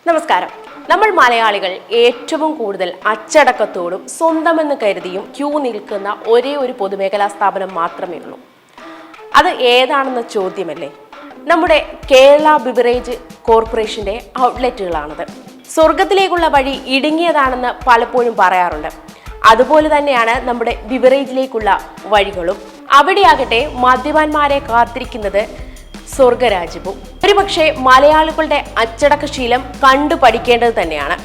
നമസ്കാരം. നമ്മൾ മലയാളികൾ ഏറ്റവും കൂടുതൽ അച്ചടക്കത്തോടും സ്വന്തമെന്ന് കരുതിയും ക്യൂ നിൽക്കുന്ന ഒരേ ഒരു പൊതുമേഖലാ സ്ഥാപനം മാത്രമേ ഉള്ളൂ. അത് ഏതാണെന്ന ചോദ്യമല്ലേ? നമ്മുടെ കേരള ബിവറേജ് കോർപ്പറേഷന്റെ ഔട്ട്ലെറ്റുകളാണത്. സ്വർഗത്തിലേക്കുള്ള വഴി ഇടുങ്ങിയതാണെന്ന് പലപ്പോഴും പറയാറുണ്ട്. അതുപോലെ തന്നെയാണ് നമ്മുടെ ബിവറേജിലേക്കുള്ള വഴികളും. അവിടെയാകട്ടെ മദ്യപാന്മാരെ കാത്തിരിക്കുന്നത് സ്വർഗരാജ്യവും. ഒരുപക്ഷെ മലയാളികളുടെ അച്ചടക്കശീലം കണ്ടു പഠിക്കേണ്ടത് തന്നെയാണ്.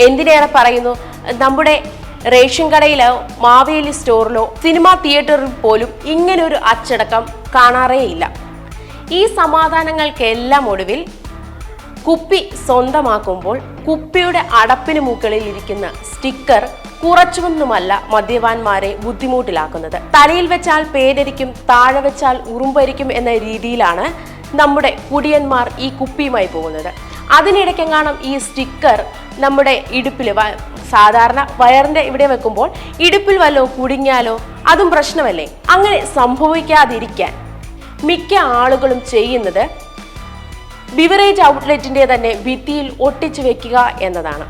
എന്തിനേറെ പറയുന്നു, നമ്മുടെ റേഷൻ കടയിലോ മാവേലി സ്റ്റോറിലോ സിനിമാ തിയേറ്ററിൽ പോലും ഇങ്ങനൊരു അച്ചടക്കം കാണാറേയില്ല. ഈ സമാധാനങ്ങൾക്കെല്ലാം ഒടുവിൽ കുപ്പി സ്വന്തമാക്കുമ്പോൾ കുപ്പിയുടെ അടപ്പിന് മുകളിൽ ഇരിക്കുന്ന സ്റ്റിക്കർ കുറച്ചൊന്നുമല്ല മദ്യപാന്മാരെ ബുദ്ധിമുട്ടിലാക്കുന്നത്. തലയിൽ വെച്ചാൽ പേരരിക്കും, താഴെ വെച്ചാൽ ഉറുമ്പരിക്കും എന്ന രീതിയിലാണ് നമ്മുടെ കുടിയന്മാർ ഈ കുപ്പിയുമായി പോകുന്നത്. അതിനിടയ്ക്കെങ്ങാനും ഈ സ്റ്റിക്കർ നമ്മുടെ ഇടുപ്പിൽ, സാധാരണ വയറിന്റെ ഇവിടെ വെക്കുമ്പോൾ ഇടുപ്പിൽ വല്ലോ കുടുങ്ങിയാലോ അതും പ്രശ്നമല്ലേ? അങ്ങനെ സംഭവിക്കാതിരിക്കാൻ മിക്ക ആളുകളും ചെയ്യുന്നത് ബിവറേജ് ഔട്ട്ലെറ്റിന്റെ തന്നെ ഭിത്തിയിൽ ഒട്ടിച്ചു വെക്കുക എന്നതാണ്.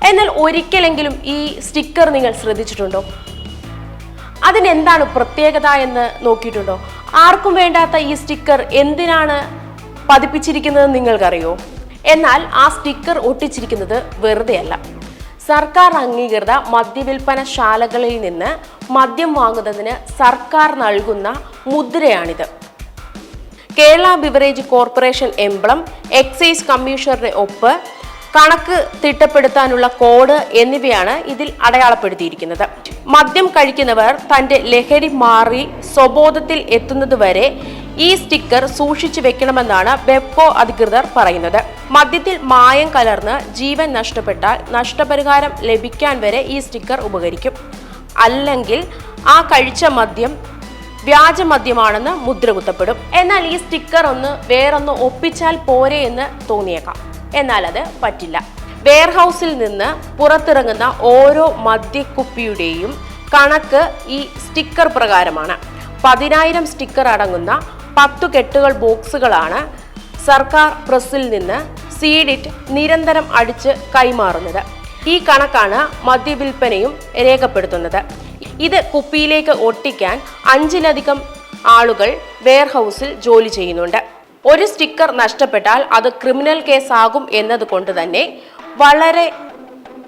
എന്നാൽ ഒരിക്കലെങ്കിലും ഈ സ്റ്റിക്കർ നിങ്ങൾ ശ്രദ്ധിച്ചിട്ടുണ്ടോ? അതിനെന്താണ് പ്രത്യേകത എന്ന് നോക്കിയിട്ടുണ്ടോ? ആർക്കും വേണ്ടാത്ത ഈ സ്റ്റിക്കർ എന്തിനാണ് പതിപ്പിച്ചിരിക്കുന്നത് നിങ്ങൾക്കറിയോ? എന്നാൽ ആ സ്റ്റിക്കർ ഒട്ടിച്ചിരിക്കുന്നത് വെറുതെയല്ല. സർക്കാർ അംഗീകൃത മദ്യവിൽപ്പന ശാലകളിൽ നിന്ന് മദ്യം വാങ്ങുന്നതിന് സർക്കാർ നൽകുന്ന മുദ്രയാണിത്. Kerala beverage corporation emblem, excise കമ്മീഷണറുടെ ഒപ്പ്, കണക്ക് തിട്ടപ്പെടുത്താനുള്ള കോഡ് എന്നിവയാണ് ഇതിൽ അടയാളപ്പെടുത്തിയിരിക്കുന്നത്. മദ്യം കഴിക്കുന്നവർ തന്റെ ലഹരി മാറി സ്വബോധത്തിൽ എത്തുന്നതുവരെ ഈ സ്റ്റിക്കർ സൂക്ഷിച്ചു വെക്കണമെന്നാണ് ബെപ്കോ അധികൃതർ പറയുന്നത്. മദ്യത്തിൽ മായം കലർന്ന് ജീവൻ നഷ്ടപ്പെട്ടാൽ നഷ്ടപരിഹാരം ലഭിക്കാൻ വരെ ഈ സ്റ്റിക്കർ ഉപകരിക്കും. അല്ലെങ്കിൽ ആ കഴിച്ച മദ്യം വ്യാജമദ്യമാണെന്ന് മുദ്ര കുത്തപ്പെടും. എന്നാൽ ഈ സ്റ്റിക്കർ വേറൊന്ന് ഒപ്പിച്ചാൽ പോരെ എന്ന് തോന്നിയേക്കാം. എന്നാൽ അത് പറ്റില്ല. വെയർഹൌസിൽ നിന്ന് പുറത്തിറങ്ങുന്ന ഓരോ മദ്യക്കുപ്പിയുടെയും കണക്ക് ഈ സ്റ്റിക്കർ പ്രകാരമാണ്. 10,000 സ്റ്റിക്കർ അടങ്ങുന്ന 10 കെട്ടുകൾ ബോക്സുകളാണ് സർക്കാർ പ്രസ്സിൽ നിന്ന് സീഡിറ്റ് നിരന്തരം അടിച്ച് കൈമാറുന്നത്. ഈ കണക്കാണ് മദ്യവിൽപ്പനയും രേഖപ്പെടുത്തുന്നത്. ഇത് കുപ്പിയിലേക്ക് ഒട്ടിക്കാൻ 5-ലധികം ആളുകൾ വെയർഹൌസിൽ ജോലി ചെയ്യുന്നുണ്ട്. ഒരു സ്റ്റിക്കർ നഷ്ടപ്പെട്ടാൽ അത് ക്രിമിനൽ കേസാകും എന്നതുകൊണ്ട് തന്നെ വളരെ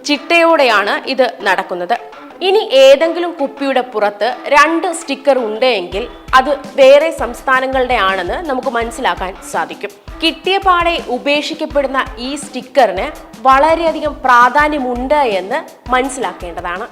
ചിട്ടയോടെയാണ് ഇത് നടക്കുന്നത്. ഇനി ഏതെങ്കിലും കുപ്പിയുടെ പുറത്ത് 2 സ്റ്റിക്കർ ഉണ്ടെങ്കിൽ അത് വേറെ സംസ്ഥാനങ്ങളുടെ ആണെന്ന് നമുക്ക് മനസ്സിലാക്കാൻ സാധിക്കും. കിട്ടിയ പാടെ ഉപേക്ഷിക്കപ്പെടുന്ന ഈ സ്റ്റിക്കറിന് വളരെയധികം പ്രാധാന്യമുണ്ട് എന്ന് മനസ്സിലാക്കേണ്ടതാണ്.